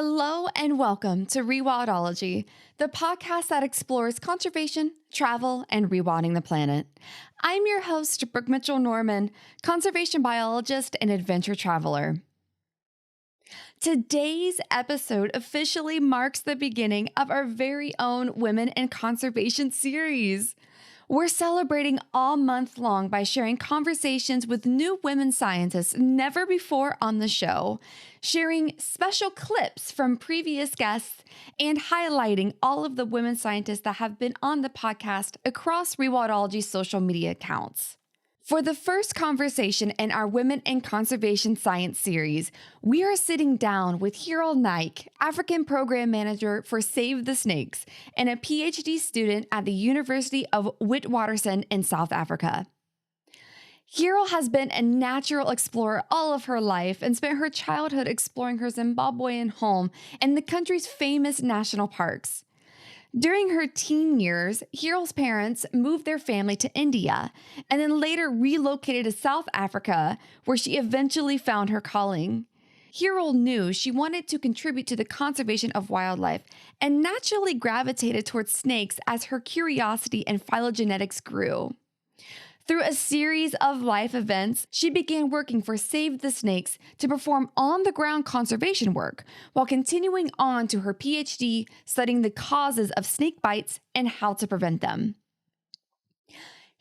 Hello and welcome to Rewildology, the podcast that explores conservation, travel, and rewilding the planet. I'm your host, Brooke Mitchell Norman, conservation biologist and adventure traveler. Today's episode officially marks the beginning of our very own Women in Conservation series. We're celebrating all month long by sharing conversations with new women scientists never before on the show, sharing special clips from previous guests, and highlighting all of the women scientists that have been on the podcast across Rewildology's social media accounts. For the first conversation in our Women in Conservation Science series, we are sitting down with Hiral Naik, African Program Manager for Save the Snakes, and a PhD student at the University of Witwatersrand in South Africa. Hiral has been a natural explorer all of her life and spent her childhood exploring her Zimbabwean home and the country's famous national parks. During her teen years, Hiral's parents moved their family to India and then later relocated to South Africa, where she eventually found her calling. Hiral knew she wanted to contribute to the conservation of wildlife and naturally gravitated towards snakes as her curiosity and phylogenetics grew. Through a series of life events, she began working for Save the Snakes to perform on-the-ground conservation work, while continuing on to her PhD studying the causes of snake bites and how to prevent them.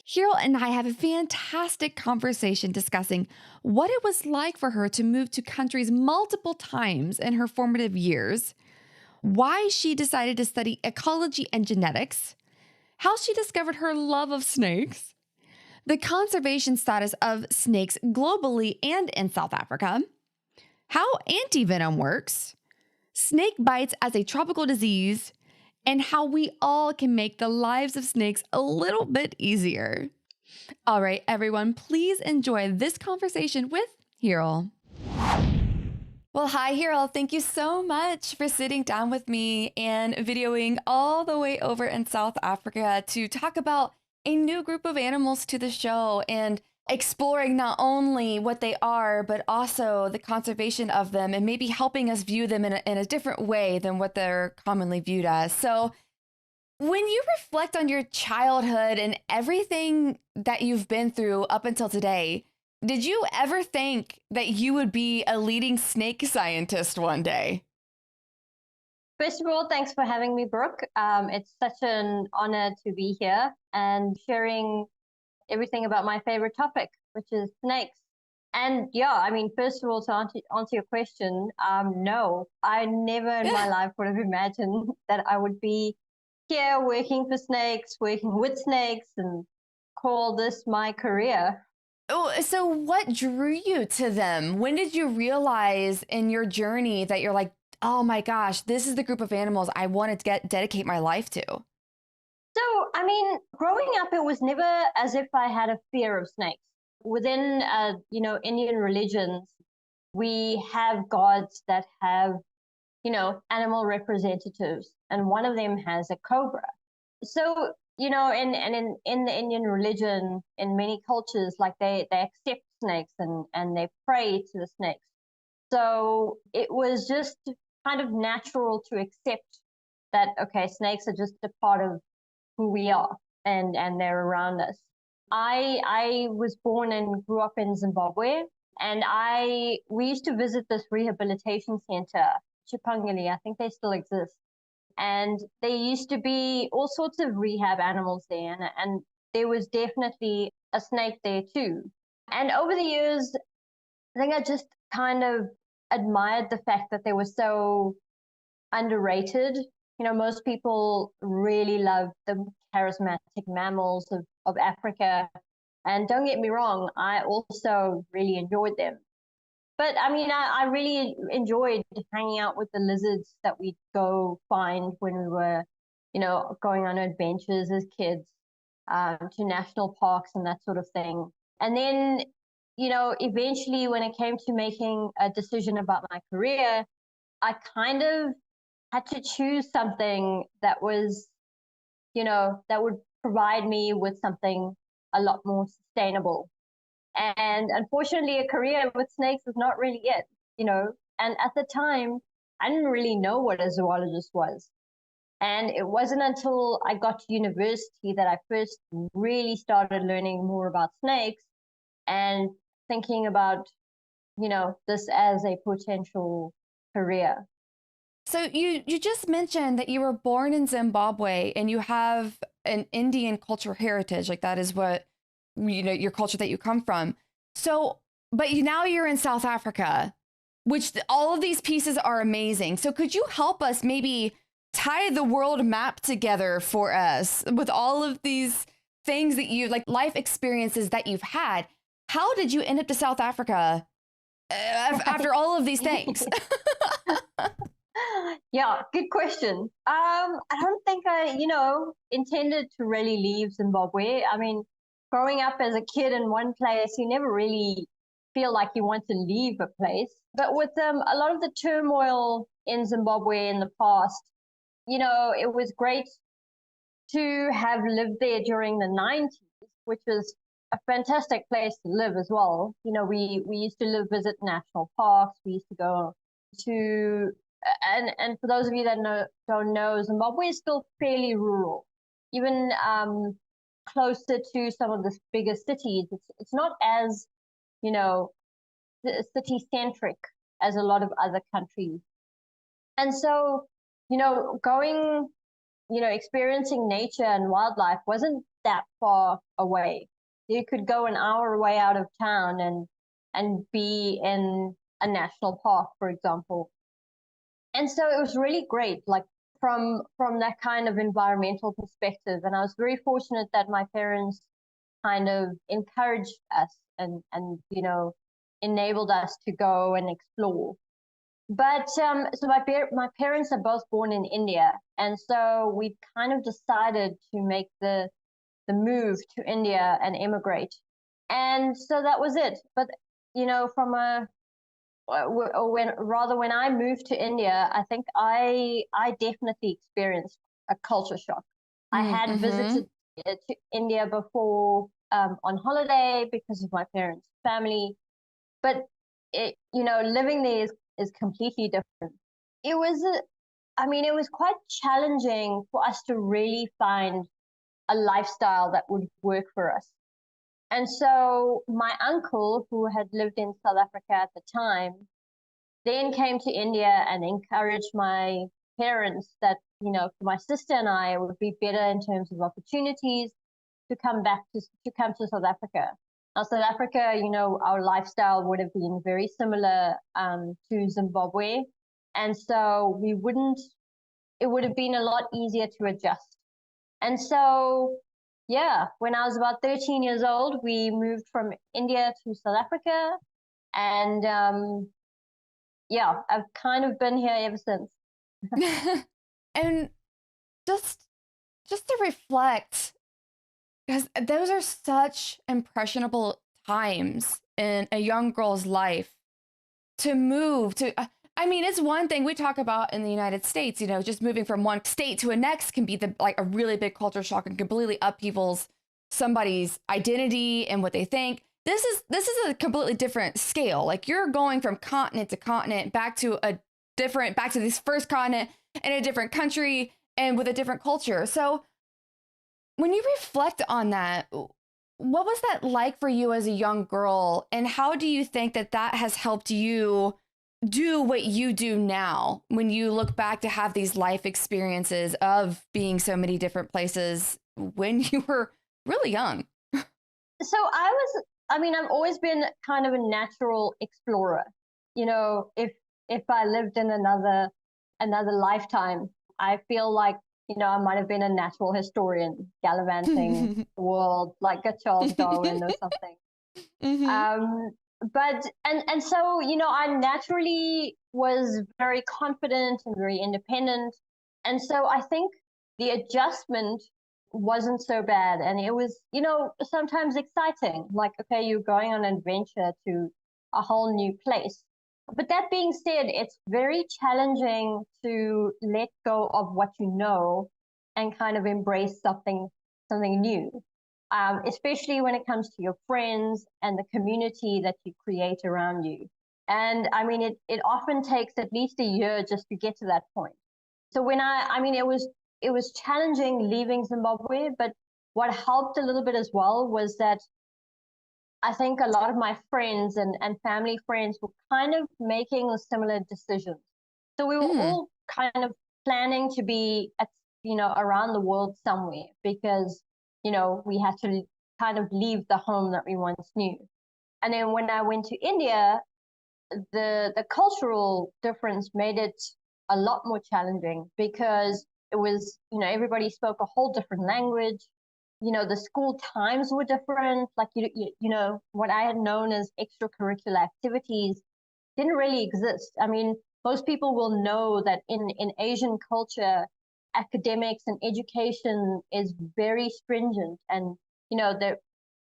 Hiral and I have a fantastic conversation discussing what it was like for her to move to countries multiple times in her formative years, why she decided to study ecology and genetics, how she discovered her love of snakes, the conservation status of snakes globally and in South Africa, how anti-venom works, snake bites as a tropical disease, and how we all can make the lives of snakes a little bit easier. All right, everyone, please enjoy this conversation with Hiral. Well, hi, Hiral. Thank you so much for sitting down with me and videoing all the way over in South Africa to talk about a new group of animals to the show and exploring not only what they are, but also the conservation of them and maybe helping us view them in a different way than what they're commonly viewed as. So when you reflect on your childhood and everything that you've been through up until today, did you ever think that you would be a leading snake scientist one day? First of all, thanks for having me, Brooke. It's such an honor to be here and sharing everything about my favorite topic, which is snakes. And yeah, I mean, first of all, to answer your question, no, I never in my life would have imagined that I would be here working for snakes, working with snakes, and call this my career. Oh, so what drew you to them? When did you realize in your journey that you're like, oh my gosh, this is the group of animals I wanted to dedicate my life to? So, I mean, growing up, it was never as if I had a fear of snakes. Within, Indian religions, we have gods that have, animal representatives, and one of them has a cobra. So, in the Indian religion, in many cultures, like they accept snakes and they pray to the snakes. So it was just kind of natural to accept that, okay, snakes are just a part of who we are and they're around us. I was born and grew up in Zimbabwe, and we used to visit this rehabilitation center, Chipangili. I think they still exist. And there used to be all sorts of rehab animals there, and there was definitely a snake there too. And over the years, I think I just kind of admired the fact that they were so underrated. Most people really love the charismatic mammals of Africa. And don't get me wrong, I also really enjoyed them. But I mean, I really enjoyed hanging out with the lizards that we'd go find when we were, going on adventures as kids to national parks and that sort of thing. And then, eventually when it came to making a decision about my career, I kind of had to choose something that was, that would provide me with something a lot more sustainable. And unfortunately, a career with snakes was not really it, And at the time, I didn't really know what a zoologist was. And it wasn't until I got to university that I first really started learning more about snakes and thinking about, this as a potential career. So you just mentioned that you were born in Zimbabwe and you have an Indian culture heritage, like that is what your culture that you come from. So, but now you're in South Africa, which all of these pieces are amazing. So could you help us maybe tie the world map together for us with all of these things that you like, life experiences that you've had? How did you end up to South Africa after all of these things? Yeah, good question. I don't think I, intended to really leave Zimbabwe. I mean, growing up as a kid in one place, you never really feel like you want to leave a place. But with a lot of the turmoil in Zimbabwe in the past, it was great to have lived there during the 90s, which was a fantastic place to live as well. We used to visit national parks. We used to go to and for those of you that don't know, Zimbabwe is still fairly rural, even closer to some of the bigger cities. It's not as city centric as a lot of other countries, and so going experiencing nature and wildlife wasn't that far away. You could go an hour away out of town and be in a national park, for example. And so it was really great, like from that kind of environmental perspective. And I was very fortunate that my parents kind of encouraged us and enabled us to go and explore. But so my parents are both born in India, and so we kind of decided to make the move to India and immigrate. And so that was it. But from when I moved to India, I think I definitely experienced a culture shock. I had visited to India before on holiday because of my parents' family, but living there is completely different. It was it was quite challenging for us to really find a lifestyle that would work for us. And so my uncle, who had lived in South Africa at the time, then came to India and encouraged my parents that, for my sister and I, it would be better in terms of opportunities to come to South Africa. Now, South Africa, our lifestyle would have been very similar to Zimbabwe. And so it would have been a lot easier to adjust. And so, yeah, when I was about 13 years old, we moved from India to South Africa. And I've kind of been here ever since. And just to reflect, because those are such impressionable times in a young girl's life to move to. It's one thing we talk about in the United States, just moving from one state to a next can be a really big culture shock and completely upheavals somebody's identity and what they think. This is a completely different scale. Like you're going from continent to continent back to this first continent in a different country and with a different culture. So when you reflect on that, what was that like for you as a young girl? And how do you think that has helped you do what you do now when you look back to have these life experiences of being so many different places when you were really young? So I've always been kind of a natural explorer. If I lived in another lifetime, I feel like, I might have been a natural historian gallivanting the world like a Charles Darwin or something. So, I naturally was very confident and very independent. And so I think the adjustment wasn't so bad. And it was, sometimes exciting. Like, okay, you're going on an adventure to a whole new place. But that being said, it's very challenging to let go of what you know and kind of embrace something new, especially when it comes to your friends and the community that you create around you. And I mean, it often takes at least a year just to get to that point. So when I mean, it was challenging leaving Zimbabwe, but what helped a little bit as well was that I think a lot of my friends and family friends were kind of making similar decisions. So we were all kind of planning to be at, around the world somewhere because, we had to kind of leave the home that we once knew. And then when I went to India, the cultural difference made it a lot more challenging because it was, everybody spoke a whole different language. The school times were different. Like, what I had known as extracurricular activities didn't really exist. I mean, most people will know that in Asian culture, academics and education is very stringent. And, the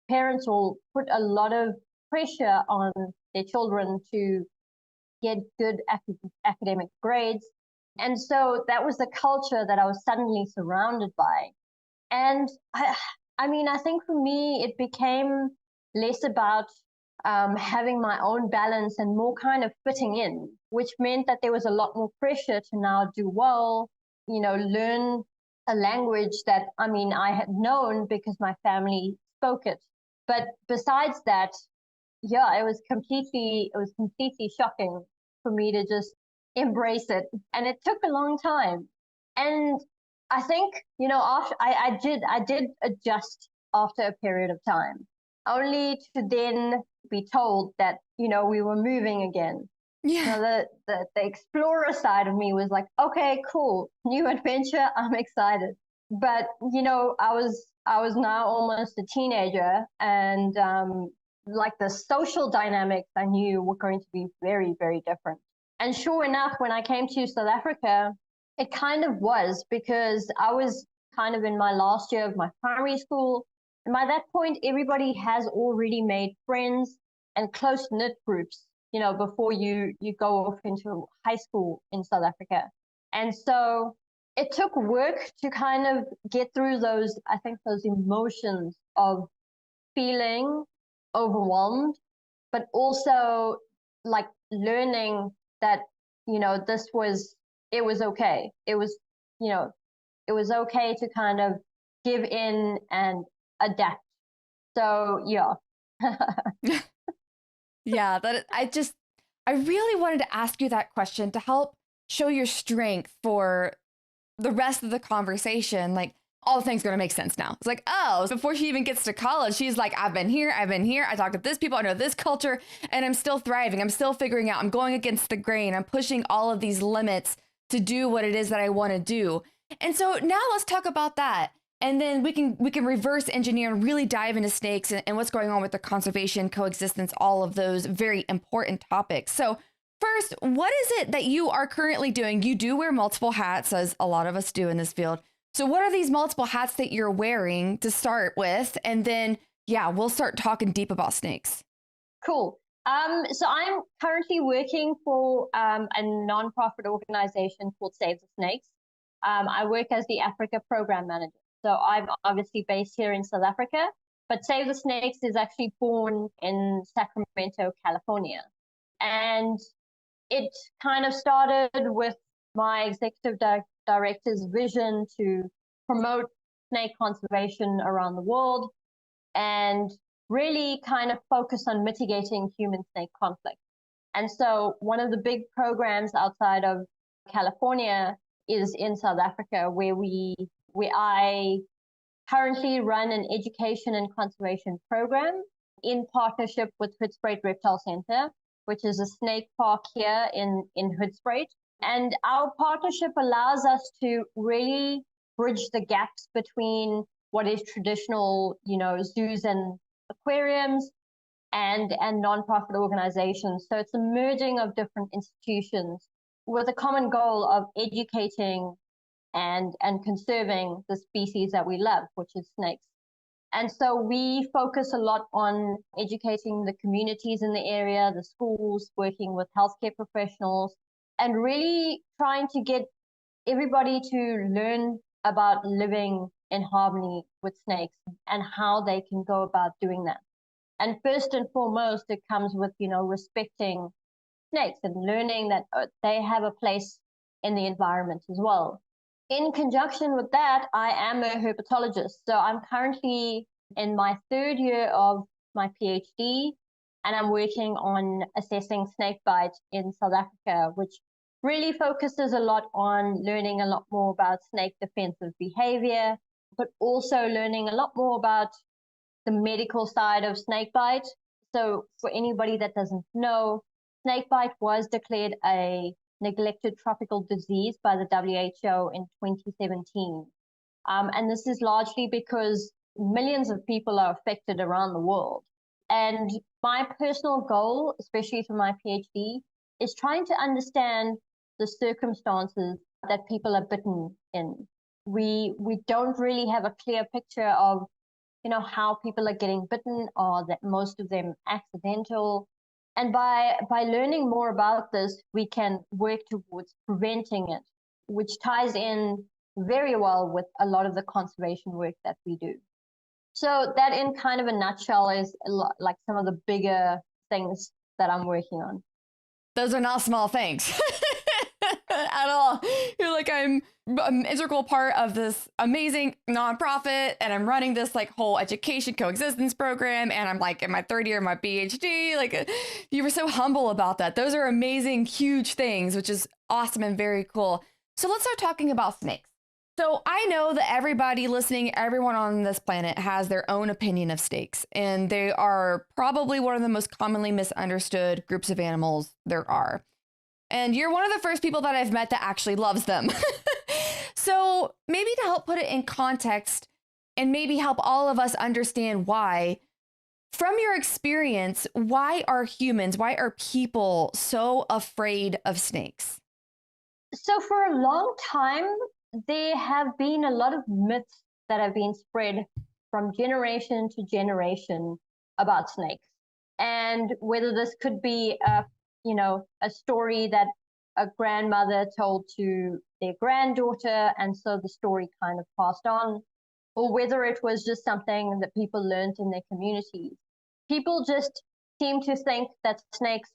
parents will put a lot of pressure on their children to get good academic grades. And so that was the culture that I was suddenly surrounded by. And I mean, I think for me, it became less about having my own balance and more kind of fitting in, which meant that there was a lot more pressure to now do well, learn a language that, I mean, I had known because my family spoke it. But besides that, yeah, it was completely shocking for me to just embrace it. And it took a long time. And I think, after I did adjust after a period of time, only to then be told that, we were moving again. Yeah. The explorer side of me was like, okay, cool, new adventure, I'm excited. But, I was now almost a teenager, and like the social dynamics I knew were going to be very, very different. And sure enough, when I came to South Africa, it kind of was because I was kind of in my last year of my primary school. And by that point, everybody has already made friends and close knit groups, before you go off into high school in South Africa. And so it took work to kind of get through those emotions of feeling overwhelmed, but also like learning that, it was okay. It was, it was okay to kind of give in and adapt. So yeah. Yeah, I really wanted to ask you that question to help show your strength for the rest of the conversation. Like, all the things going to make sense now. It's like, oh, before she even gets to college, she's like, I've been here. I talk to this people. I know this culture, and I'm still thriving. I'm still figuring out. I'm going against the grain. I'm pushing all of these limits to do what it is that I want to do. And so now let's talk about that. And then we can reverse engineer and really dive into snakes and what's going on with the conservation, coexistence, all of those very important topics. So first, what is it that you are currently doing? You do wear multiple hats, as a lot of us do in this field. So what are these multiple hats that you're wearing to start with? And then, yeah, we'll start talking deep about snakes. Cool. So I'm currently working for a nonprofit organization called Save the Snakes. I work as the Africa program manager. So I'm obviously based here in South Africa, but Save the Snakes is actually born in Sacramento, California. And it kind of started with my executive director's vision to promote snake conservation around the world and really kind of focus on mitigating human-snake conflict. And so one of the big programs outside of California is in South Africa, where I currently run an education and conservation program in partnership with Hoedspruit Reptile Center, which is a snake park here in Hoedspruit. And our partnership allows us to really bridge the gaps between what is traditional, zoos and aquariums and nonprofit organizations. So it's a merging of different institutions with a common goal of educating and conserving the species that we love, which is snakes. And so we focus a lot on educating the communities in the area, the schools, working with healthcare professionals, and really trying to get everybody to learn about living in harmony with snakes and how they can go about doing that. And first and foremost, it comes with, respecting snakes and learning that they have a place in the environment as well. In conjunction with that, I am a herpetologist. So I'm currently in my third year of my PhD, and I'm working on assessing snakebite in South Africa, which really focuses a lot on learning a lot more about snake defensive behavior, but also learning a lot more about the medical side of snakebite. So for anybody that doesn't know, snakebite was declared a neglected tropical disease by the WHO in 2017. And this is largely because millions of people are affected around the world. And my personal goal, especially for my PhD, is trying to understand the circumstances that people are bitten in. We don't really have a clear picture of, how people are getting bitten, or that most of them accidental. And by learning more about this, we can work towards preventing it, which ties in very well with a lot of the conservation work that we do. So that, in kind of a nutshell, is like some of the bigger things that I'm working on. Those are not small things at all. You're like, I'm an integral part of this amazing nonprofit, and I'm running this like whole education coexistence program, and I'm like in my third year of my PhD. Like, you were so humble about that. Those are amazing, huge things, which is awesome and very cool. So let's start talking about snakes. So I know that everybody listening, everyone on this planet has their own opinion of snakes, and they are probably one of the most commonly misunderstood groups of animals there are. And you're one of the first people that I've met that actually loves them. So maybe to help put it in context and maybe help all of us understand why, from your experience, why are people so afraid of snakes? So for a long time, there have been a lot of myths that have been spread from generation to generation about snakes. And whether this could be a story that a grandmother told to their granddaughter, and so the story kind of passed on, or whether it was just something that people learned in their communities. People just seem to think that snakes,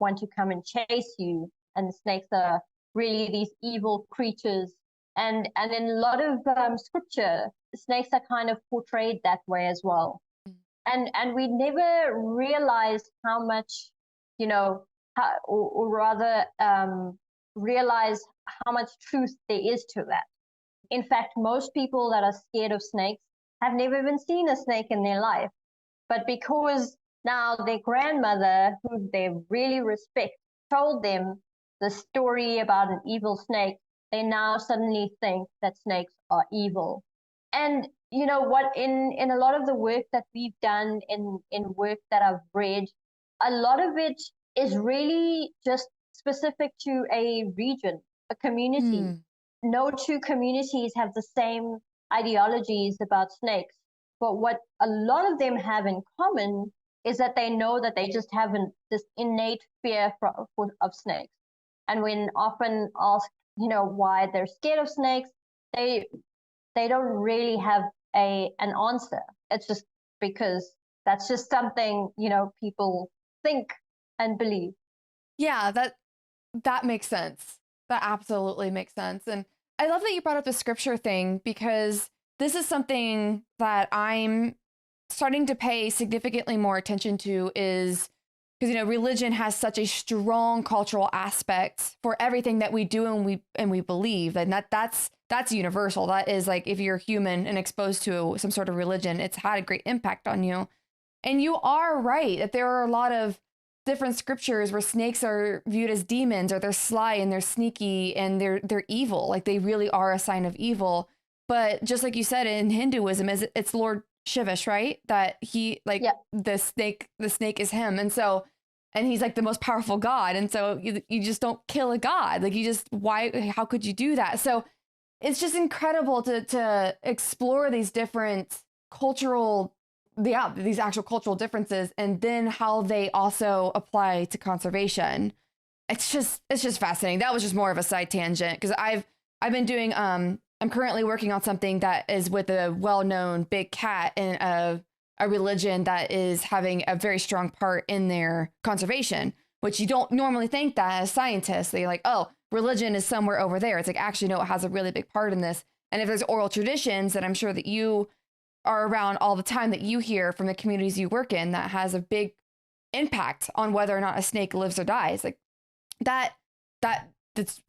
want to come and chase you, and the snakes are really these evil creatures. And in a lot of scripture, snakes are kind of portrayed that way as well. And we never realized how much, realize how much truth there is to that. In fact, most people that are scared of snakes have never even seen a snake in their life. But because now their grandmother, who they really respect, told them the story about an evil snake, they now suddenly think that snakes are evil. And you know what, in a lot of the work that we've done, in work that I've read, a lot of it is really just specific to a region, a community. No two communities have the same ideologies about snakes. But what a lot of them have in common is that they know that they just have this innate fear of snakes. And when often asked, why they're scared of snakes, they don't really have an answer. It's just because that's just something, people think and believe. Yeah, that makes sense. That absolutely makes sense. And I love that you brought up the scripture thing, because this is something that I'm starting to pay significantly more attention to, is because, religion has such a strong cultural aspect for everything that we do and we believe. And that's universal. That is, like, if you're human and exposed to some sort of religion, it's had a great impact on you. And you are right that there are a lot of different scriptures where snakes are viewed as demons, or they're sly and they're sneaky and they're evil. Like, they really are a sign of evil. But just like you said, in Hinduism, it's Lord Shivash, right? That he, like, yeah, the snake is him. And so, and he's like the most powerful god. And so you just don't kill a god. Like, how could you do that? So it's just incredible to explore these different these actual cultural differences, and then how they also apply to conservation. It's just fascinating. That was just more of a side tangent, because I've been doing, I'm currently working on something that is with a well-known big cat in a religion that is having a very strong part in their conservation. which you don't normally think that as scientists. They're like, oh, religion is somewhere over there. It's like, actually, no, it has a really big part in this. And if there's oral traditions that I'm sure that you are around all the time that you hear from the communities you work in, that has a big impact on whether or not a snake lives or dies. Like that's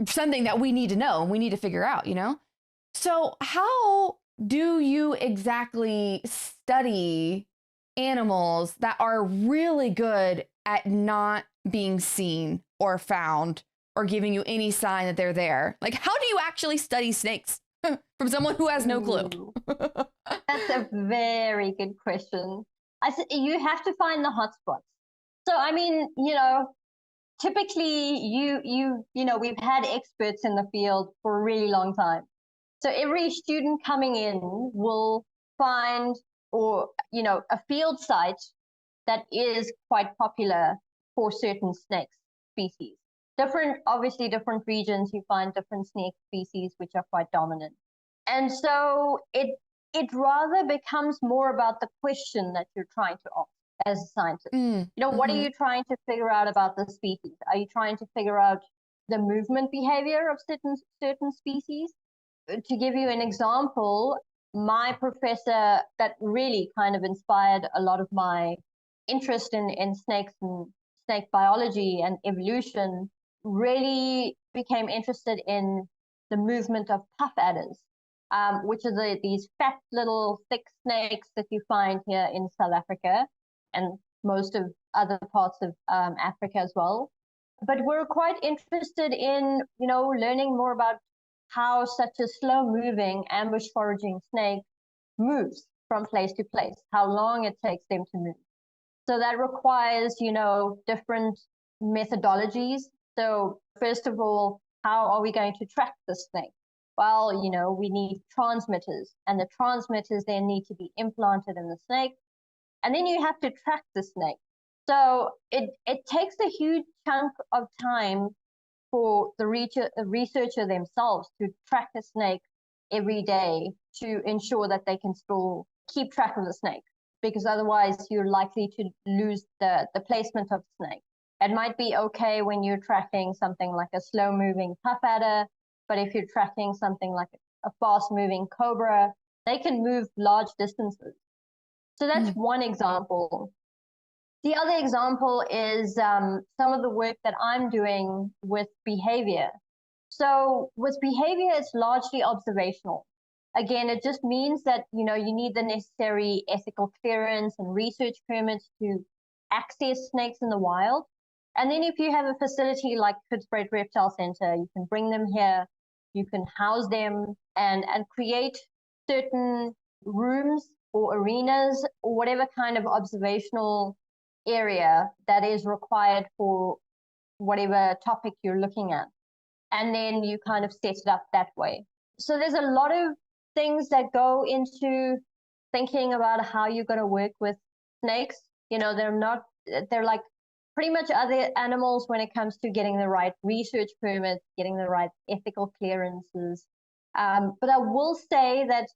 something that we need to know and we need to figure out, you know? So how do you exactly study animals that are really good at not being seen or found or giving you any sign that they're there? Like, how do you actually study snakes from someone who has no clue? That's a very good question. You have to find the hotspots. So, I mean, typically we've had experts in the field for a really long time. So every student coming in will find a field site that is quite popular for certain snake species. Obviously different regions, you find different snake species which are quite dominant. And so it rather becomes more about the question that you're trying to ask as a scientist. What are you trying to figure out about the species? Are you trying to figure out the movement behavior of certain species? To give you an example, my professor that really kind of inspired a lot of my interest in snakes and snake biology and evolution really became interested in the movement of puff adders, which are these fat little thick snakes that you find here in South Africa and most of other parts of Africa as well. But we're quite interested in, learning more about how such a slow-moving ambush foraging snake moves from place to place, how long it takes them to move. So that requires, different methodologies. So first of all, how are we going to track the snake? Well, we need transmitters, and the transmitters then need to be implanted in the snake. And then you have to track the snake. So it takes a huge chunk of time for the researcher themselves to track the snake every day to ensure that they can still keep track of the snake, because otherwise you're likely to lose the placement of the snake. It might be okay when you're tracking something like a slow-moving puff adder, but if you're tracking something like a fast-moving cobra, they can move large distances. So that's one example. The other example is some of the work that I'm doing with behavior. So with behavior, it's largely observational. Again, it just means that, you need the necessary ethical clearance and research permits to access snakes in the wild. And then if you have a facility like Pittsburgh Reptile Center, you can bring them here, you can house them and create certain rooms or arenas or whatever kind of observational area that is required for whatever topic you're looking at. And then you kind of set it up that way. So there's a lot of things that go into thinking about how you're going to work with snakes. They're like pretty much other animals when it comes to getting the right research permits, getting the right ethical clearances. But I will say that,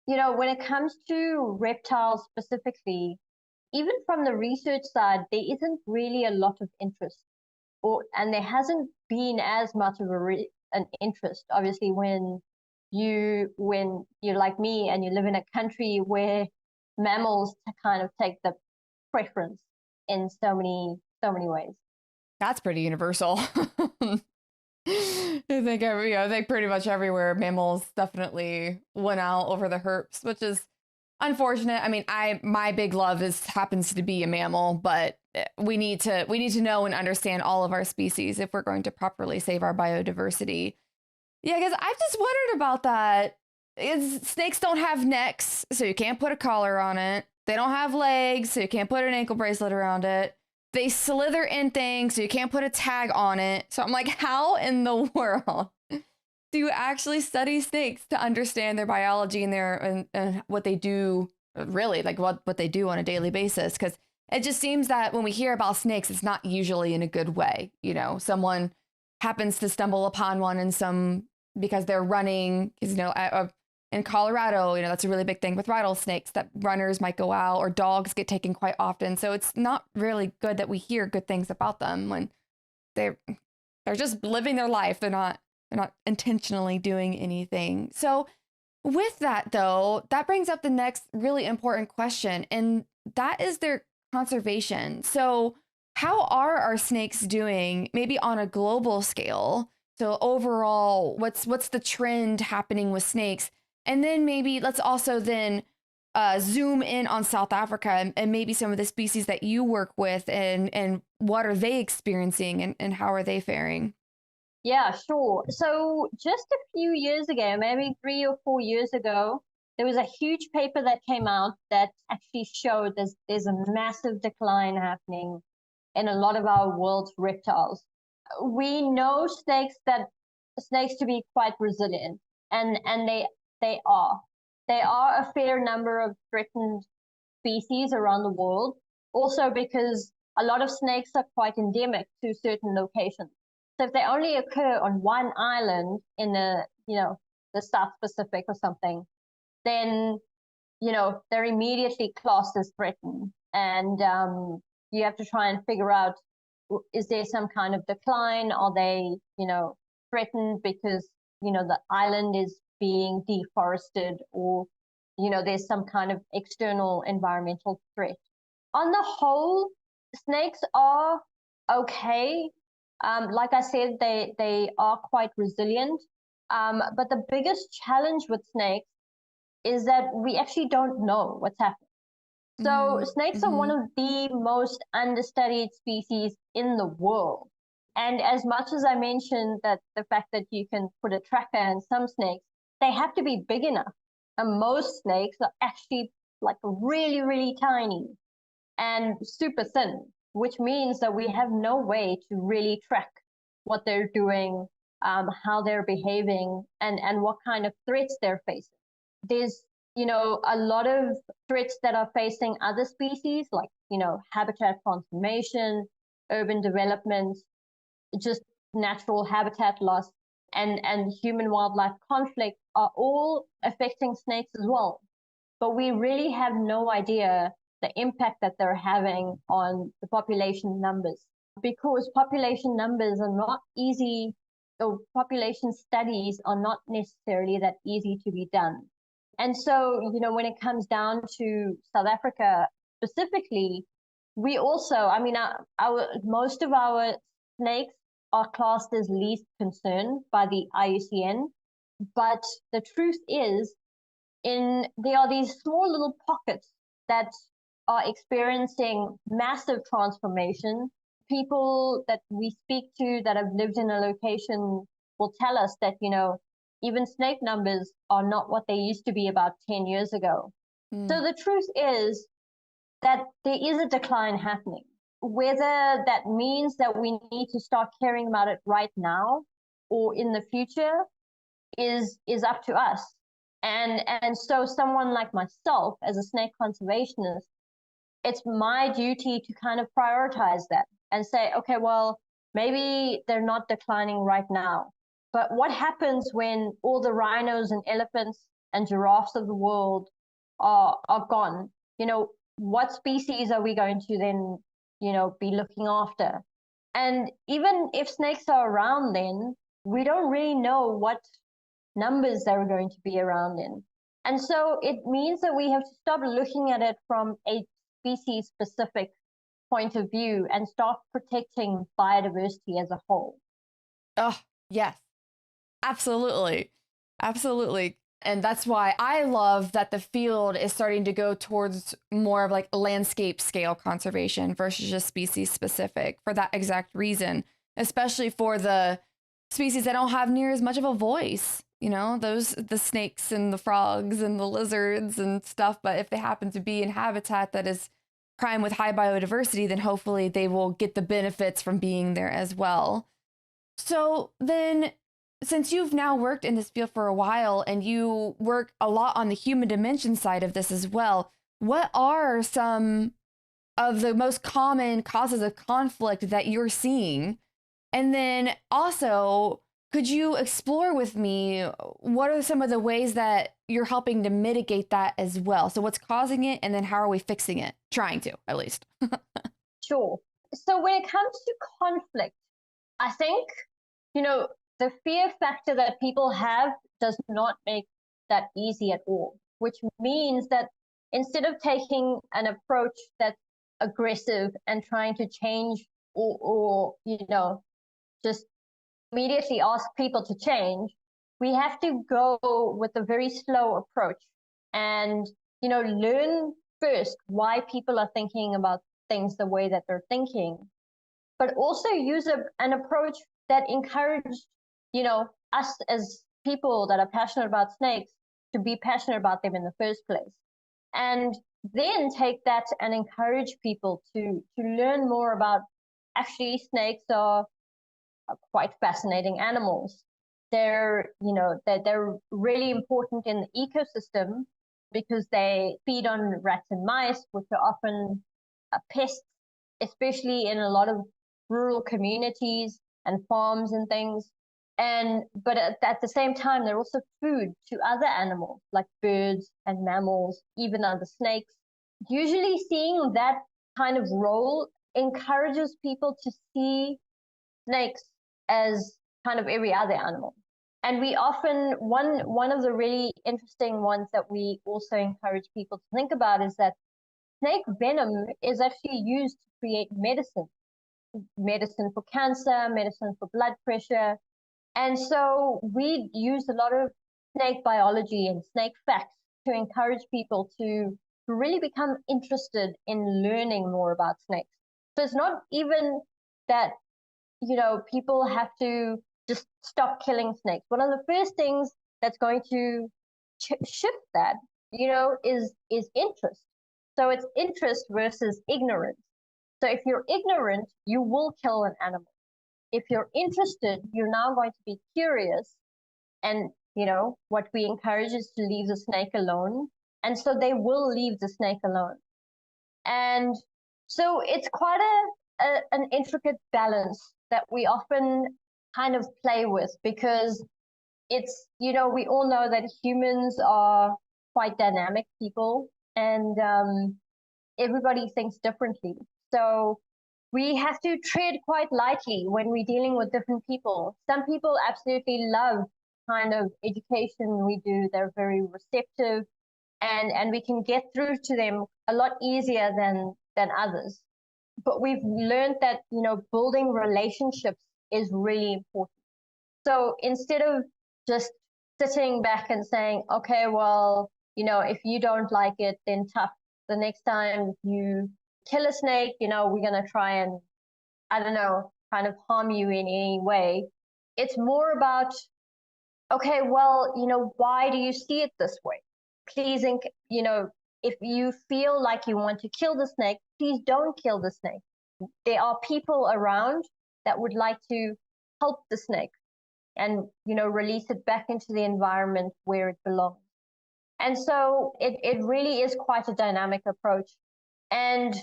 when it comes to reptiles specifically, even from the research side, there isn't really a lot of interest, and there hasn't been as much of an interest. Obviously, when you're like me and you live in a country where mammals kind of take the preference in so many ways. That's pretty universal. I think pretty much everywhere mammals definitely went out over the herps, which is unfortunate. I mean, my big love happens to be a mammal, but we need to know and understand all of our species if we're going to properly save our biodiversity. Yeah, because I've just wondered about that. Snakes don't have necks, so you can't put a collar on it. They don't have legs, so you can't put an ankle bracelet around it. They slither in things, so you can't put a tag on it. So I'm like, how in the world do you actually study snakes to understand their biology and what they do, really, like what they do on a daily basis? Because it just seems that when we hear about snakes, it's not usually in a good way. Someone happens to stumble upon one because they're running, in Colorado, that's a really big thing with rattlesnakes, that runners might go out or dogs get taken quite often. So it's not really good that we hear good things about them when they're just living their life. They're not intentionally doing anything. So with that though, that brings up the next really important question, and that is their conservation. So how are our snakes doing maybe on a global scale? So overall, what's the trend happening with snakes? And then maybe let's also then zoom in on South Africa and maybe some of the species that you work with, and what are they experiencing, and how are they faring? Yeah, sure. So just a few years ago, maybe 3 or 4 years ago, there was a huge paper that came out that actually showed there's a massive decline happening in a lot of our world's reptiles. We know snakes to be quite resilient, and they are. There are a fair number of threatened species around the world, also because a lot of snakes are quite endemic to certain locations. So if they only occur on one island in the South Pacific or something, then they're immediately classed as threatened, and you have to try and figure out, is there some kind of decline? Are they threatened because the island is being deforested, or there's some kind of external environmental threat? On the whole, snakes are okay. Like I said, they are quite resilient. But the biggest challenge with snakes is that we actually don't know what's happening. So snakes are one of the most understudied species in the world. And as much as I mentioned that the fact that you can put a tracker in some snakes, they have to be big enough. And most snakes are actually like really, really tiny and super thin, which means that we have no way to really track what they're doing, how they're behaving, and what kind of threats they're facing. There's a lot of threats that are facing other species, like habitat transformation, urban development, just natural habitat loss, and human wildlife conflict are all affecting snakes as well. But we really have no idea the impact that they're having on the population numbers, because population numbers are not easy, or population studies are not necessarily that easy to be done. And so, when it comes down to South Africa specifically, we also, most of our snakes are classed as least concern by the IUCN. But the truth is, there are these small little pockets that are experiencing massive transformation. People that we speak to that have lived in a location will tell us that, even snake numbers are not what they used to be about 10 years ago. So the truth is that there is a decline happening. Whether that means that we need to start caring about it right now or in the future is up to us. And so someone like myself, as a snake conservationist, it's my duty to kind of prioritize that and say, okay, well, maybe they're not declining right now. But what happens when all the rhinos and elephants and giraffes of the world are gone? What species are we going to then, be looking after? And even if snakes are around then, we don't really know what numbers they're going to be around in. And so it means that we have to stop looking at it from a species-specific point of view and start protecting biodiversity as a whole. Oh, yes. Absolutely. Absolutely. And that's why I love that the field is starting to go towards more of like landscape scale conservation versus just species specific, for that exact reason, especially for the species that don't have near as much of a voice, the snakes and the frogs and the lizards and stuff. But if they happen to be in habitat that is prime with high biodiversity, then hopefully they will get the benefits from being there as well. So then, since you've now worked in this field for a while and you work a lot on the human dimension side of this as well, what are some of the most common causes of conflict that you're seeing? And then also, could you explore with me what are some of the ways that you're helping to mitigate that as well? So what's causing it, and then how are we fixing it? Trying to, at least. Sure. So when it comes to conflict, I think, the fear factor that people have does not make that easy at all, which means that instead of taking an approach that's aggressive and trying to change or just immediately ask people to change, we have to go with a very slow approach and, learn first why people are thinking about things the way that they're thinking, but also use an approach that encouraged, us as people that are passionate about snakes to be passionate about them in the first place. And then take that and encourage people to learn more about actually snakes are quite fascinating animals. They're really important in the ecosystem because they feed on rats and mice, which are often pests, especially in a lot of rural communities and farms and things. But at the same time, they're also food to other animals like birds and mammals, even other snakes. Usually seeing that kind of role encourages people to see snakes as kind of every other animal. And we often, one of the really interesting ones that we also encourage people to think about is that snake venom is actually used to create medicine for cancer, medicine for blood pressure. And so we use a lot of snake biology and snake facts to encourage people to really become interested in learning more about snakes. So it's not even that, people have to just stop killing snakes. One of the first things that's going to shift that, is interest. So it's interest versus ignorance. So if you're ignorant, you will kill an animal. If you're interested, you're now going to be curious. And, what we encourage is to leave the snake alone. And so they will leave the snake alone. And so it's quite an intricate balance that we often kind of play with, because it's, we all know that humans are quite dynamic people, and everybody thinks differently. So we have to tread quite lightly when we're dealing with different people. Some people absolutely love kind of education we do. They're very receptive, and we can get through to them a lot easier than others. But we've learned that, building relationships is really important. So instead of just sitting back and saying, okay, well, if you don't like it, then tough. The next time you kill a snake, we're going to try and, I don't know, kind of harm you in any way. It's more about, okay, well, why do you see it this way? Please, if you feel like you want to kill the snake, please don't kill the snake. There are people around that would like to help the snake and, release it back into the environment where it belongs. And so it really is quite a dynamic approach. And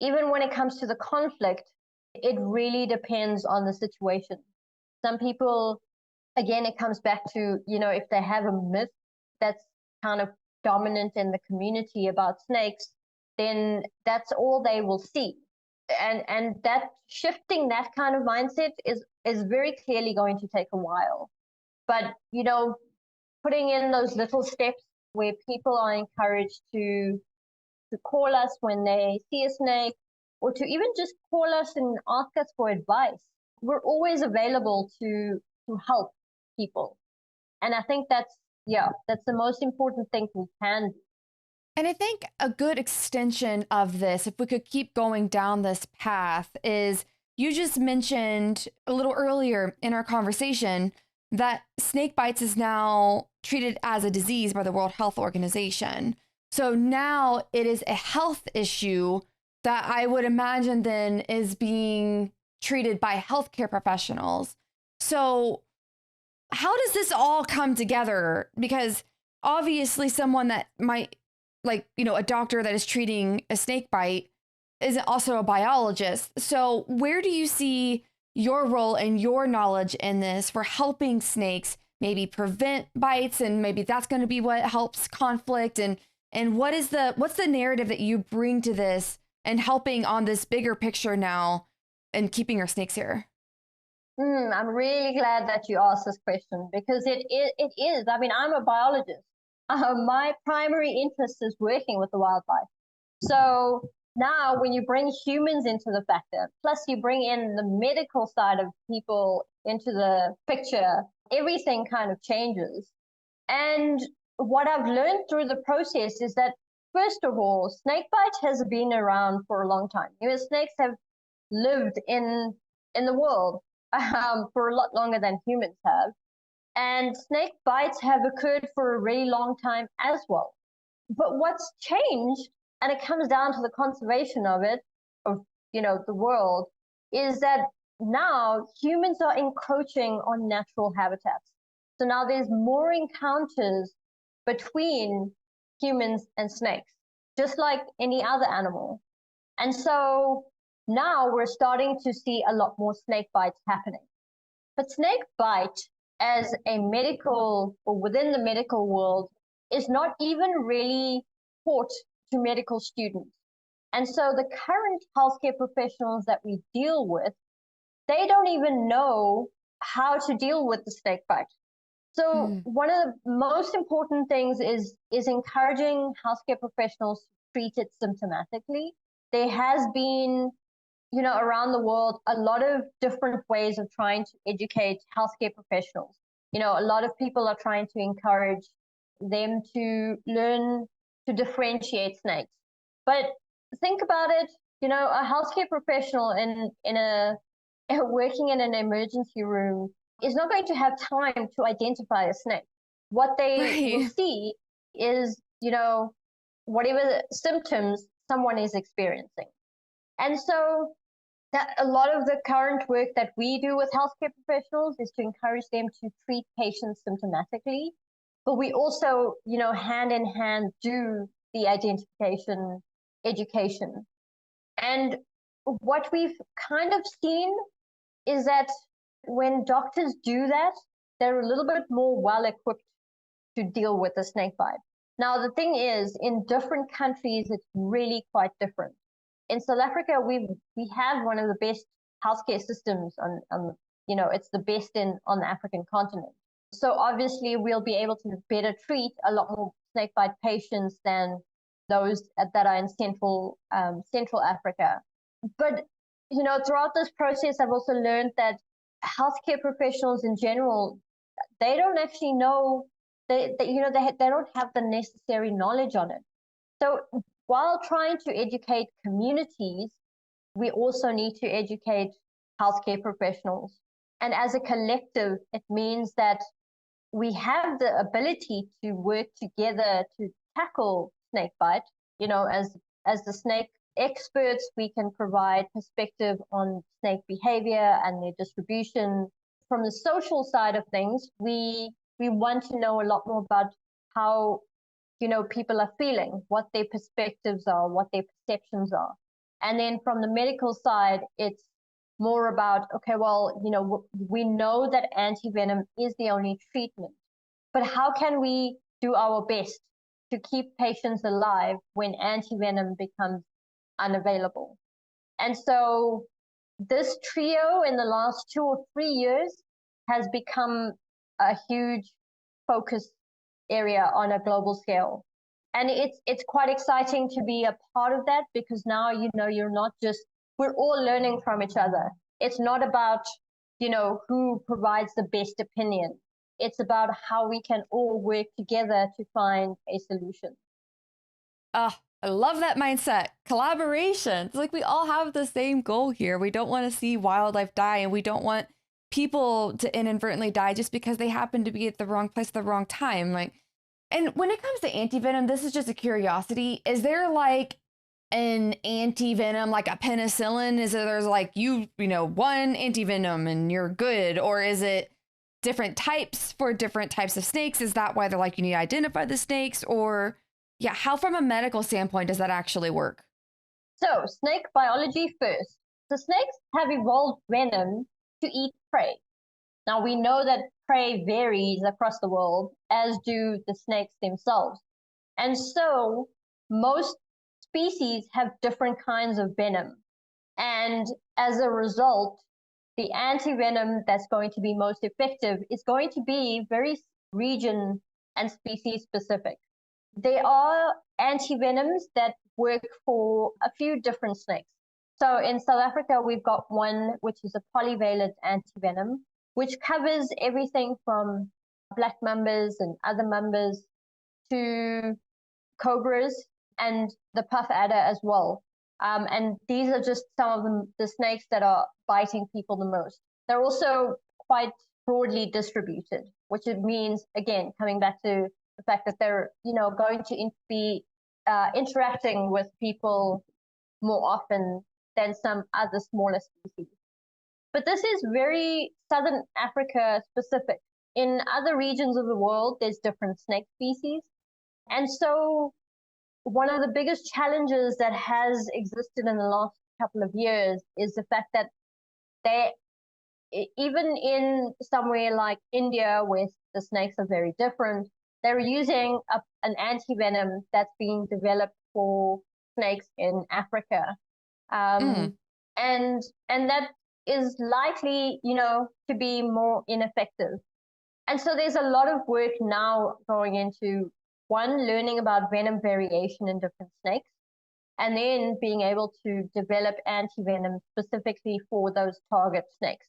even when it comes to the conflict, it really depends on the situation. Some people, again, it comes back to, if they have a myth that's kind of dominant in the community about snakes, then that's all they will see. And that shifting that kind of mindset is very clearly going to take a while. But, putting in those little steps where people are encouraged to call us when they see a snake, or to even just call us and ask us for advice. We're always available to help people. And I think that's the most important thing we can do. And I think a good extension of this, if we could keep going down this path, is you just mentioned a little earlier in our conversation that snake bites is now treated as a disease by the World Health Organization. So now it is a health issue that I would imagine then is being treated by healthcare professionals. So how does this all come together? Because obviously someone that might, like, a doctor that is treating a snake bite isn't also a biologist. So where do you see your role and your knowledge in this for helping snakes maybe prevent bites, and maybe that's going to be what helps conflict, and what's the narrative that you bring to this and helping on this bigger picture now and keeping our snakes here? I'm really glad that you asked this question because it is. I mean, I'm a biologist. My primary interest is working with the wildlife. So now, when you bring humans into the factor, plus you bring in the medical side of people into the picture, everything kind of changes. And what I've learned through the process is that, first of all, snakebite has been around for a long time. Snakes have lived in the world for a lot longer than humans have. And snake bites have occurred for a really long time as well. But what's changed, and it comes down to the conservation of it, of the world, is that now humans are encroaching on natural habitats. So now there's more encounters between humans and snakes, just like any other animal. And so now we're starting to see a lot more snake bites happening. But snake bite as a medical or within the medical world is not even really taught to medical students. And so the current healthcare professionals that we deal with, they don't even know how to deal with the snake bite. So one of the most important things is encouraging healthcare professionals to treat it symptomatically. There has been, around the world, a lot of different ways of trying to educate healthcare professionals. A lot of people are trying to encourage them to learn to differentiate snakes. But think about it, a healthcare professional in a working in an emergency room is not going to have time to identify a snake. What they will see is, whatever symptoms someone is experiencing. And so that a lot of the current work that we do with healthcare professionals is to encourage them to treat patients symptomatically. But we also, hand in hand do the identification education. And what we've kind of seen is that when doctors do that, they're a little bit more well equipped to deal with the snake bite. Now, the thing is, in different countries, it's really quite different. In South Africa, we have one of the best healthcare systems on it's the best on the African continent. So obviously, we'll be able to better treat a lot more snake bite patients than those that are in Central Africa. But throughout this process, I've also learned that healthcare professionals in general, they don't actually know, they don't have the necessary knowledge on it. So while trying to educate communities, we also need to educate healthcare professionals. And as a collective, it means that we have the ability to work together to tackle snakebite. As the snake experts, we can provide perspective on snake behavior and their distribution. From the social side of things, we want to know a lot more about how people are feeling, what their perspectives are, what their perceptions are. And then from the medical side, it's more about, okay, well, we know that anti-venom is the only treatment, but how can we do our best to keep patients alive when anti-venom becomes unavailable? And so this trio in the last 2 or 3 years has become a huge focus area on a global scale. And it's quite exciting to be a part of that because now, you're not just, we're all learning from each other. It's not about, who provides the best opinion. It's about how we can all work together to find a solution. I love that mindset. Collaboration. It's like we all have the same goal here. We don't want to see wildlife die, and we don't want people to inadvertently die just because they happen to be at the wrong place at the wrong time. And when it comes to anti-venom, this is just a curiosity. Is there like an anti-venom, like a penicillin? Is it there's like one anti-venom and you're good? Or is it different types for different types of snakes? Is that why they're like, you need to identify the snakes? Or how from a medical standpoint does that actually work? So snake biology first. The snakes have evolved venom to eat prey. Now we know that prey varies across the world, as do the snakes themselves. And so most species have different kinds of venom. And as a result, the anti-venom that's going to be most effective is going to be very region and species specific. There are anti-venoms that work for a few different snakes. So in South Africa, we've got one which is a polyvalent antivenom, which covers everything from black mambas and other mambas to cobras and the puff adder as well. And these are just some of the snakes that are biting people the most. They're also quite broadly distributed, which it means, again, coming back to the fact that they're, going to be interacting with people more often than some other smaller species. But this is very Southern Africa specific. In other regions of the world, there's different snake species. And so one of the biggest challenges that has existed in the last couple of years is the fact that even in somewhere like India, where the snakes are very different, they're using an anti-venom that's being developed for snakes in Africa. And that is likely, to be more ineffective. And so there's a lot of work now going into, one, learning about venom variation in different snakes, and then being able to develop anti-venom specifically for those target snakes.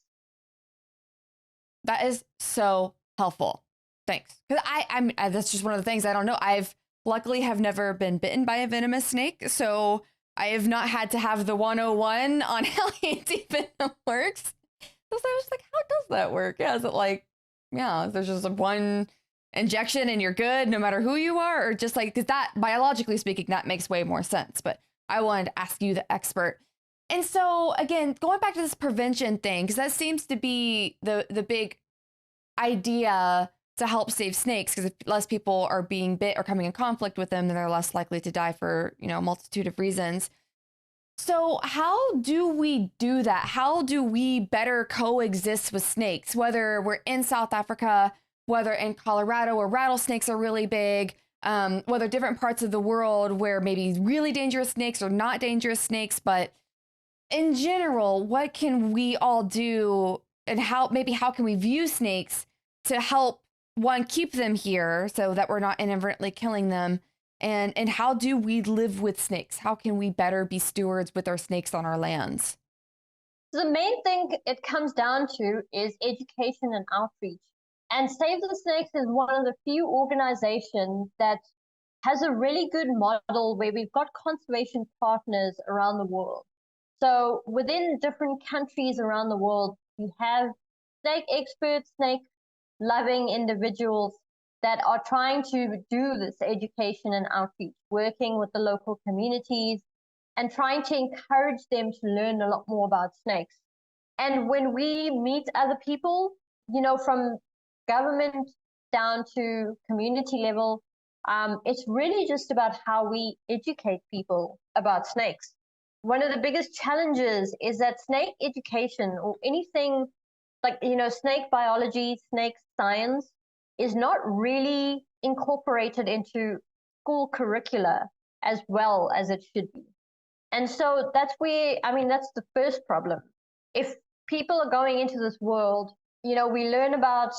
That is so helpful. Thanks. Because I'm that's just one of the things I don't know. I've luckily have never been bitten by a venomous snake, so I have not had to have the 101 on how anti-venom works. So I was like, how does that work? Yeah, is it like, there's just one injection and you're good no matter who you are? Or just like, because that, biologically speaking, that makes way more sense. But I wanted to ask you, the expert. And so, again, going back to this prevention thing, because that seems to be the big idea to help save snakes, because if less people are being bit or coming in conflict with them, then they're less likely to die for, a multitude of reasons. So how do we do that? How do we better coexist with snakes, whether we're in South Africa, whether in Colorado where rattlesnakes are really big, whether different parts of the world where maybe really dangerous snakes or not dangerous snakes, but in general, what can we all do, and how can we view snakes to help, one, keep them here so that we're not inadvertently killing them? And how do we live with snakes? How can we better be stewards with our snakes on our lands? The main thing it comes down to is education and outreach. And Save the Snakes is one of the few organizations that has a really good model where we've got conservation partners around the world. So within different countries around the world, we have snake experts, snake loving individuals that are trying to do this education and outreach, working with the local communities and trying to encourage them to learn a lot more about snakes. And when we meet other people, from government down to community level, it's really just about how we educate people about snakes. One of the biggest challenges is that snake education, or anything like, snake biology, snake science, is not really incorporated into school curricula as well as it should be. And so that's that's the first problem. If people are going into this world, we learn about,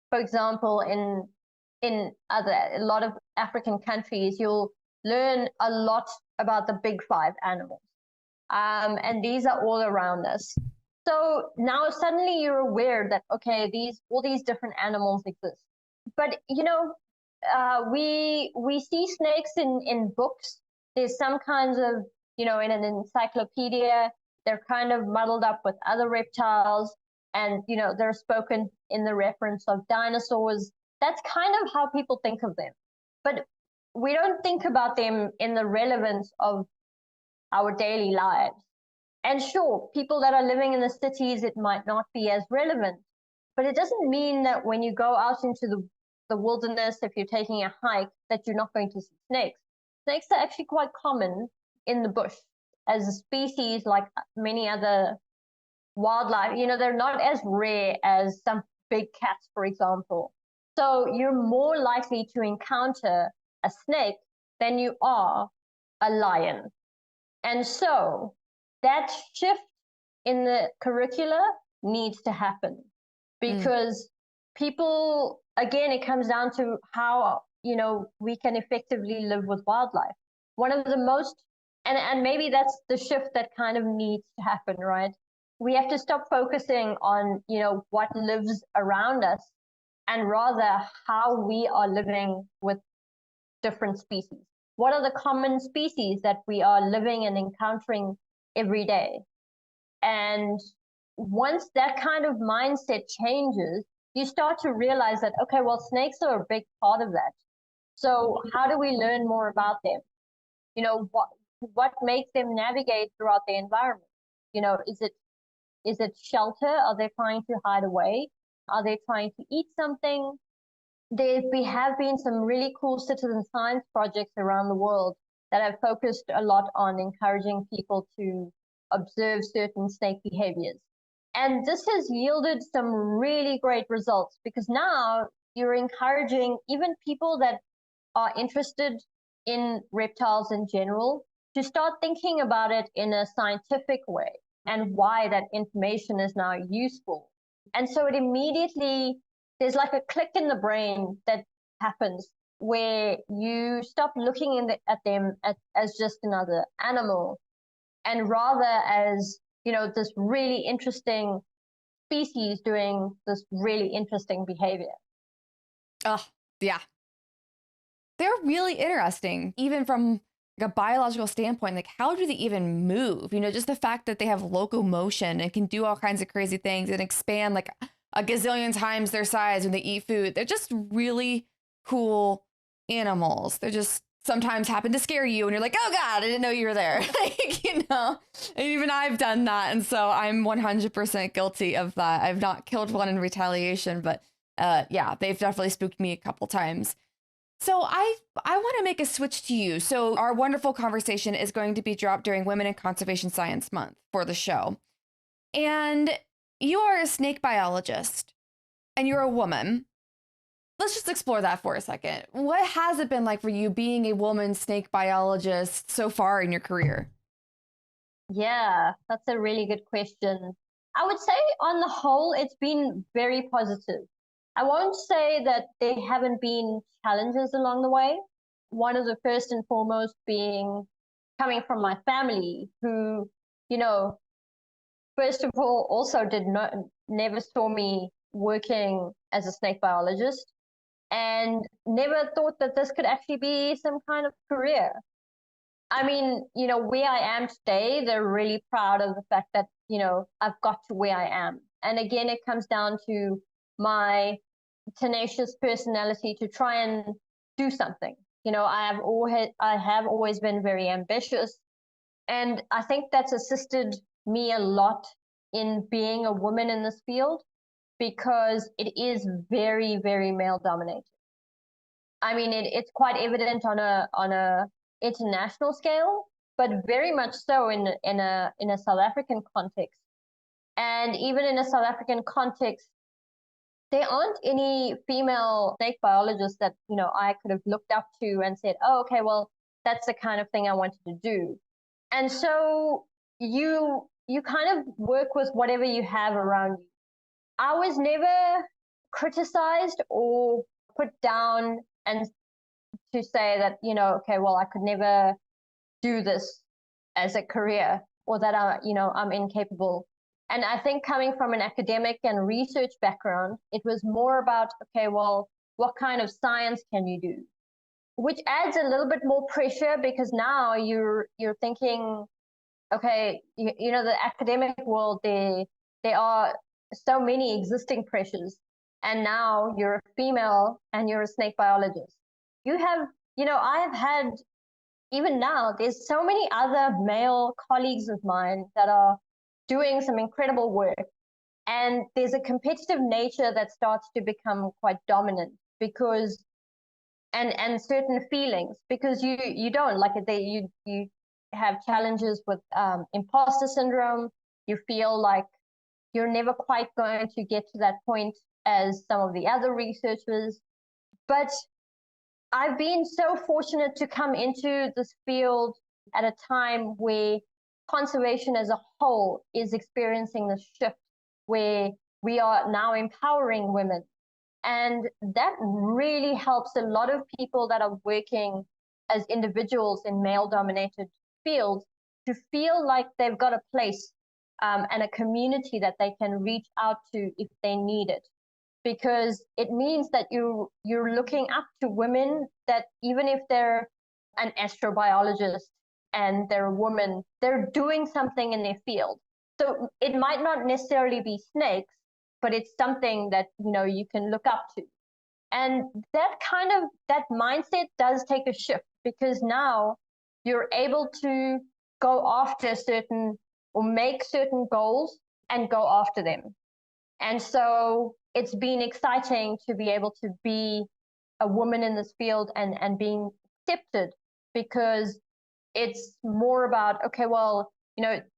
for example, in a lot of African countries, you'll learn a lot about the big five animals. And these are all around us. So now suddenly you're aware that, okay, all these different animals exist. But, we see snakes in books. There's some kinds of, in an encyclopedia, they're kind of muddled up with other reptiles. And, they're spoken in the reference of dinosaurs. That's kind of how people think of them. But we don't think about them in the relevance of our daily lives. And sure, people that are living in the cities, it might not be as relevant. But it doesn't mean that when you go out into the wilderness, if you're taking a hike, that you're not going to see snakes. Snakes are actually quite common in the bush as a species, like many other wildlife. They're not as rare as some big cats, for example. So you're more likely to encounter a snake than you are a lion. And so that shift in the curricula needs to happen, because people, again, it comes down to how, we can effectively live with wildlife. One of the most, and maybe that's the shift that kind of needs to happen, right? We have to stop focusing on, what lives around us, and rather how we are living with different species. What are the common species that we are living and encountering every day? And once that kind of mindset changes, you start to realize that, okay, well, snakes are a big part of that. So how do we learn more about them? What makes them navigate throughout the environment? Is it shelter? Are they trying to hide away? Are they trying to eat something? We have been some really cool citizen science projects around the world that have focused a lot on encouraging people to observe certain snake behaviors. And this has yielded some really great results, because now you're encouraging even people that are interested in reptiles in general to start thinking about it in a scientific way, and why that information is now useful. And so it immediately, there's like a click in the brain that happens, where you stop looking at them as just another animal, and rather as, this really interesting species doing this really interesting behavior. Oh, yeah. They're really interesting, even from like a biological standpoint. Like, how do they even move? Just the fact that they have locomotion and can do all kinds of crazy things and expand like a gazillion times their size when they eat food. They're just really cool animals. They're just sometimes happen to scare you and you're like, oh God, I didn't know you were there. Even I've done that. And so I'm 100% guilty of that. I've not killed one in retaliation, but yeah, they've definitely spooked me a couple times. So I want to make a switch to you. So our wonderful conversation is going to be dropped during Women in Conservation Science Month for the show. And you are a snake biologist and you're a woman. Let's just explore that for a second. What has it been like for you being a woman snake biologist so far in your career? Yeah, that's a really good question. I would say on the whole, it's been very positive. I won't say that there haven't been challenges along the way. One of the first and foremost being coming from my family, who, first of all, also never saw me working as a snake biologist, and never thought that this could actually be some kind of career. I mean, where I am today, they're really proud of the fact that, I've got to where I am. And again, it comes down to my tenacious personality to try and do something. I have always been very ambitious. And I think that's assisted me a lot in being a woman in this field, because it is very, very male dominated. I mean, it's quite evident on a international scale, but very much so in a South African context. And even in a South African context, there aren't any female snake biologists that I could have looked up to and said, oh, okay, well, that's the kind of thing I wanted to do. And so you kind of work with whatever you have around you. I was never criticized or put down and to say that, okay, well, I could never do this as a career, or that I'm incapable. And I think coming from an academic and research background, it was more about, okay, well, what kind of science can you do? Which adds a little bit more pressure, because now you're thinking, okay, the academic world, there are so many existing pressures, and now you're a female and you're a snake biologist. You have, I have had, even now, there's so many other male colleagues of mine that are doing some incredible work. And there's a competitive nature that starts to become quite dominant, because, and certain feelings, because you don't like it. You have challenges with imposter syndrome. You feel like you're never quite going to get to that point as some of the other researchers. But I've been so fortunate to come into this field at a time where conservation as a whole is experiencing this shift, where we are now empowering women. And that really helps a lot of people that are working as individuals in male-dominated fields to feel like they've got a place and a community that they can reach out to if they need it. Because it means that you're looking up to women that even if they're an astrobiologist and they're a woman, they're doing something in their field. So it might not necessarily be snakes, but it's something that you can look up to. And that mindset does take a shift, because now you're able to go after certain or make certain goals and go after them. And so it's been exciting to be able to be a woman in this field and being accepted, because it's more about, okay, well,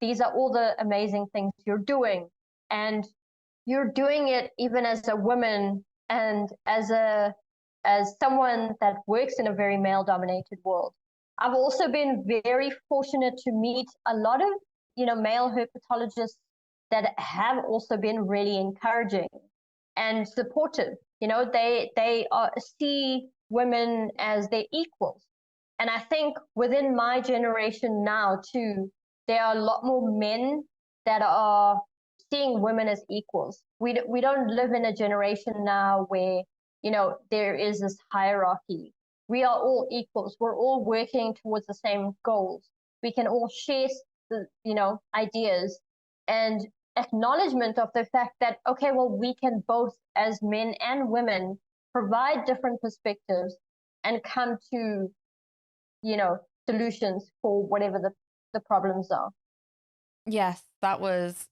these are all the amazing things you're doing. And you're doing it even as a woman and as someone that works in a very male-dominated world. I've also been very fortunate to meet a lot of, male herpetologists that have also been really encouraging and supportive. They see women as their equals. And I think within my generation now too, there are a lot more men that are seeing women as equals. We don't live in a generation now where, there is this hierarchy. We are all equals. We're all working towards the same goals. We can all share the, ideas, and acknowledgement of the fact that, okay, well, we can both, as men and women, provide different perspectives and come to, solutions for whatever the problems are. Yes, that was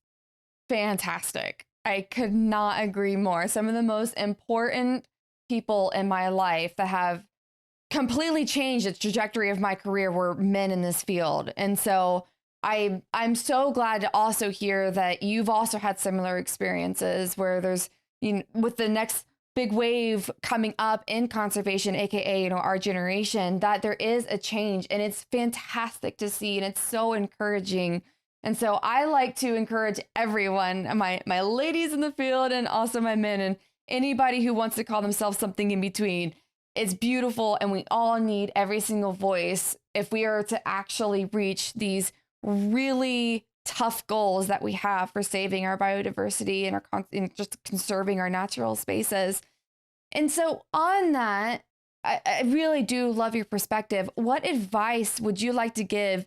fantastic. I could not agree more. Some of the most important people in my life that have completely changed the trajectory of my career were men in this field. And so I'm so glad to also hear that you've also had similar experiences where there's, with the next big wave coming up in conservation, aka, our generation, that there is a change, and it's fantastic to see, and it's so encouraging. And so I like to encourage everyone, my ladies in the field and also my men and anybody who wants to call themselves something in between. It's beautiful, and we all need every single voice if we are to actually reach these really tough goals that we have for saving our biodiversity and just conserving our natural spaces. And so on that, I really do love your perspective. What advice would you like to give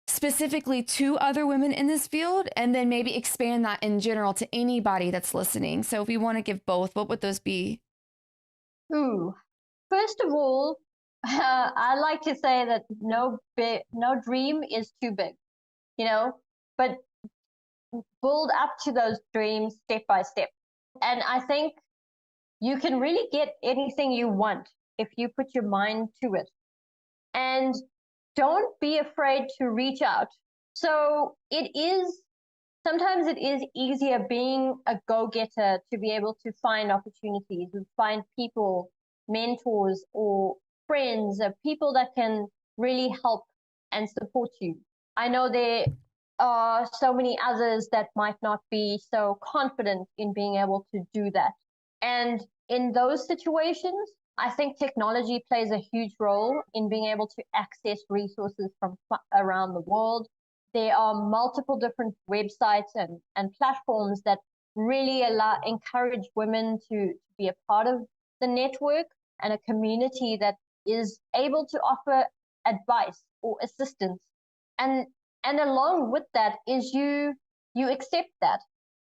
specifically to other women in this field, and then maybe expand that in general to anybody that's listening? So if we want to give both, what would those be? First of all, I like to say that no dream is too big, but build up to those dreams step by step. And I think you can really get anything you want if you put your mind to it. And don't be afraid to reach out. So sometimes it is easier being a go-getter to be able to find opportunities and find people, mentors or friends, people that can really help and support you. I know there are so many others that might not be so confident in being able to do that. And in those situations, I think technology plays a huge role in being able to access resources from around the world. There are multiple different websites and platforms that really encourage women to be a part of the network and a community that is able to offer advice or assistance. And along with that is you accept that,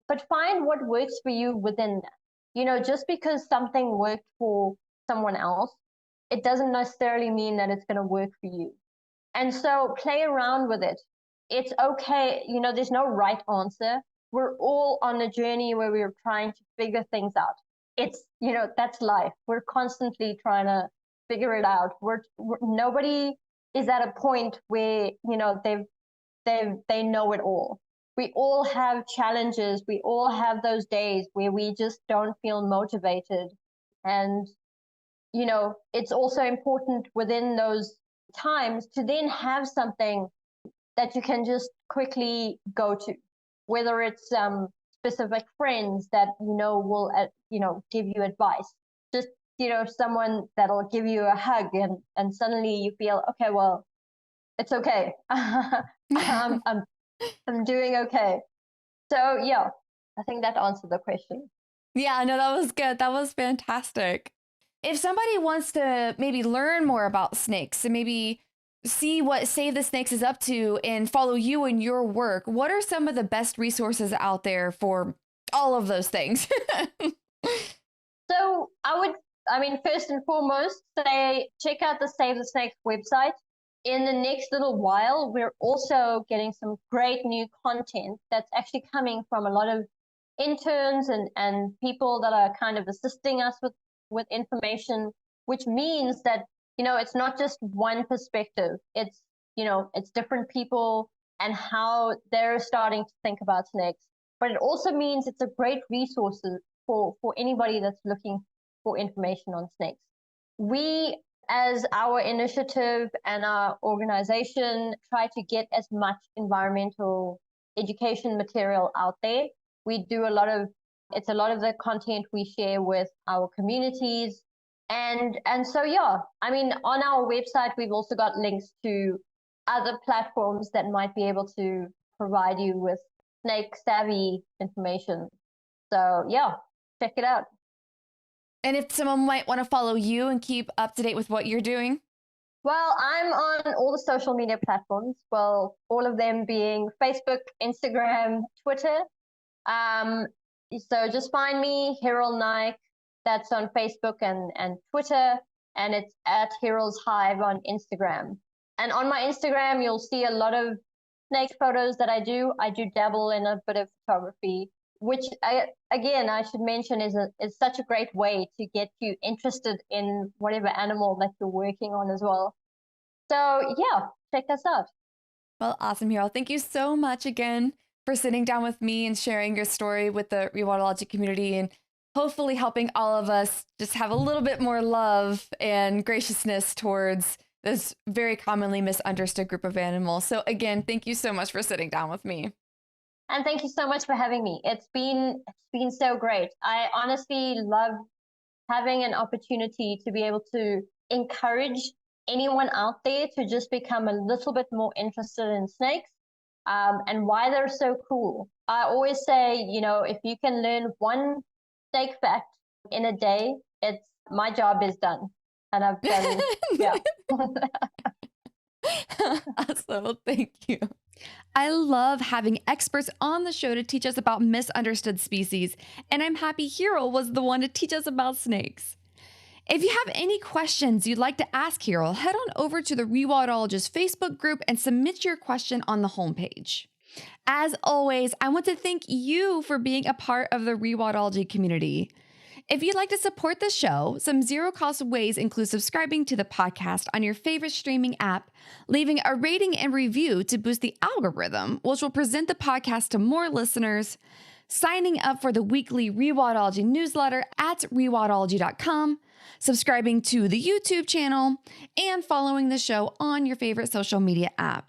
but find what works for you within that. Just because something worked for someone else, it doesn't necessarily mean that it's going to work for you. And so play around with it. It's okay. There's no right answer. We're all on a journey where we're trying to figure things out. It's, that's life. We're constantly trying to figure it out. Nobody is at a point where, they know it all. We all have challenges. We all have those days where we just don't feel motivated. And, it's also important within those times to then have something that you can just quickly go to, whether it's specific friends that will give you advice. Just someone that'll give you a hug, and suddenly you feel, okay, well, it's okay. I'm doing okay. So yeah, I think that answered the question. Yeah, no, that was good. That was fantastic. If somebody wants to maybe learn more about snakes and maybe see what Save the Snakes is up to and follow you in your work, what are some of the best resources out there for all of those things? So first and foremost, say check out the Save the Snakes website. In the next little while, we're also getting some great new content that's actually coming from a lot of interns and people that are kind of assisting us with information, which means that, it's not just one perspective. It's, it's different people and how they're starting to think about snakes. But it also means it's a great resource for anybody that's looking for information on snakes. We, as our initiative and our organization, try to get as much environmental education material out there. We do a lot of the content we share with our communities. And so, yeah, on our website, we've also got links to other platforms that might be able to provide you with snake savvy information. So yeah, check it out. And if someone might want to follow you and keep up to date with what you're doing? Well, I'm on all the social media platforms. Well, all of them being Facebook, Instagram, Twitter. So just find me, Hiral Naik. That's on Facebook and Twitter, and it's at Hiral's Hive on Instagram. And on my Instagram, you'll see a lot of snake photos that I do. I do dabble in a bit of photography, which I should mention is such a great way to get you interested in whatever animal that you're working on as well. So yeah, check us out. Well, awesome, Hiral. Thank you so much again for sitting down with me and sharing your story with the Rewildology community, and hopefully helping all of us just have a little bit more love and graciousness towards this very commonly misunderstood group of animals. So again, thank you so much for sitting down with me. And thank you so much for having me. It's been so great. I honestly love having an opportunity to be able to encourage anyone out there to just become a little bit more interested in snakes and why they're so cool. I always say, if you can learn one snake fact in a day, my job is done. And I've done, yeah. Awesome. Thank you. I love having experts on the show to teach us about misunderstood species, and I'm happy Hiral was the one to teach us about snakes. If you have any questions you'd like to ask Hiral, head on over to the Rewildologist Facebook group and submit your question on the homepage. As always, I want to thank you for being a part of the Rewildology community. If you'd like to support the show, some zero-cost ways include subscribing to the podcast on your favorite streaming app, leaving a rating and review to boost the algorithm, which will present the podcast to more listeners, signing up for the weekly Rewildology newsletter at rewildology.com, subscribing to the YouTube channel, and following the show on your favorite social media app.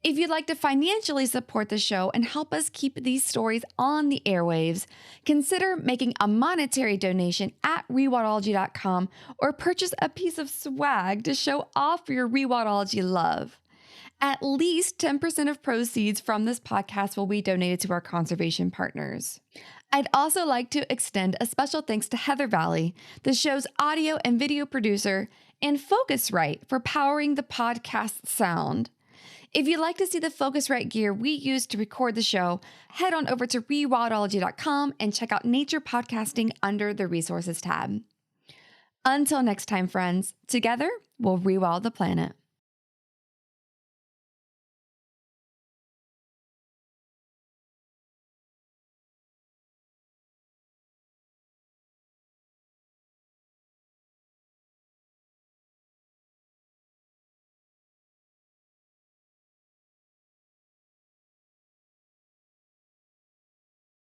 If you'd like to financially support the show and help us keep these stories on the airwaves, consider making a monetary donation at rewildology.com or purchase a piece of swag to show off your Rewildology love. At least 10% of proceeds from this podcast will be donated to our conservation partners. I'd also like to extend a special thanks to Heather Valley, the show's audio and video producer, and Focusrite for powering the podcast sound. If you'd like to see the Focusrite gear we use to record the show, head on over to rewildology.com and check out Nature Podcasting under the Resources tab. Until next time, friends, together we'll rewild the planet.